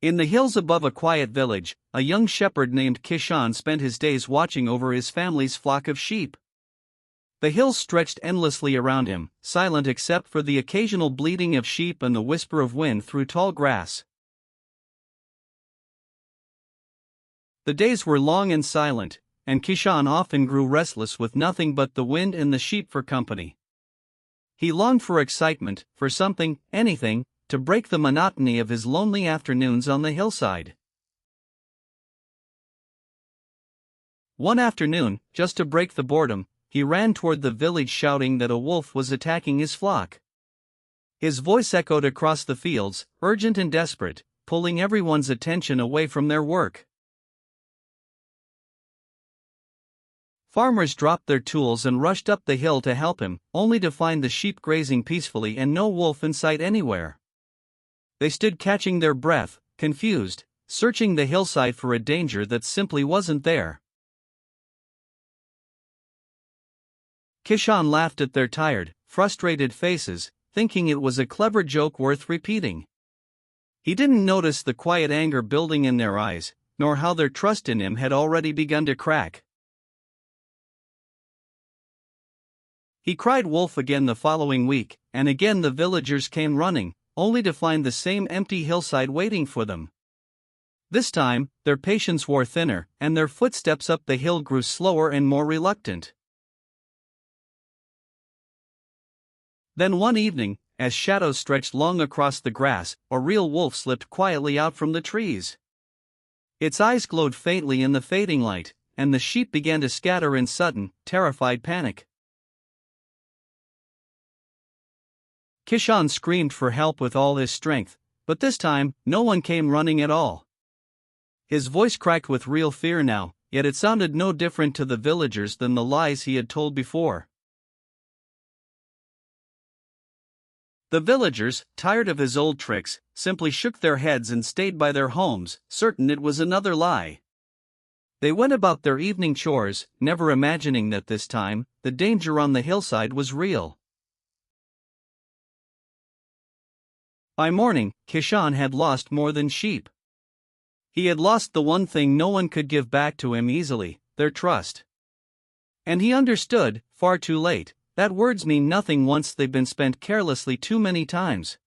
In the hills above a quiet village, a young shepherd named Kishan spent his days watching over his family's flock of sheep. The hills stretched endlessly around him, silent except for the occasional bleating of sheep and the whisper of wind through tall grass. The days were long and silent, and Kishan often grew restless with nothing but the wind and the sheep for company. He longed for excitement, for something, anything, to break the monotony of his lonely afternoons on the hillside. One afternoon, just to break the boredom, he ran toward the village shouting that a wolf was attacking his flock. His voice echoed across the fields, urgent and desperate, pulling everyone's attention away from their work. Farmers dropped their tools and rushed up the hill to help him, only to find the sheep grazing peacefully and no wolf in sight anywhere. They stood catching their breath, confused, searching the hillside for a danger that simply wasn't there. Kishan laughed at their tired, frustrated faces, thinking it was a clever joke worth repeating. He didn't notice the quiet anger building in their eyes, nor how their trust in him had already begun to crack. He cried wolf again the following week, and again the villagers came running, only to find the same empty hillside waiting for them. This time, their patience wore thinner, and their footsteps up the hill grew slower and more reluctant. Then one evening, as shadows stretched long across the grass, a real wolf slipped quietly out from the trees. Its eyes glowed faintly in the fading light, and the sheep began to scatter in sudden, terrified panic. Kishan screamed for help with all his strength, but this time, no one came running at all. His voice cracked with real fear now, yet it sounded no different to the villagers than the lies he had told before. The villagers, tired of his old tricks, simply shook their heads and stayed by their homes, certain it was another lie. They went about their evening chores, never imagining that this time, the danger on the hillside was real. By morning, Kishan had lost more than sheep. He had lost the one thing no one could give back to him easily, their trust. And he understood, far too late, that words mean nothing once they've been spent carelessly too many times.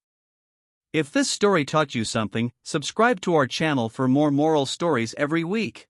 If this story taught you something, subscribe to our channel for more moral stories every week.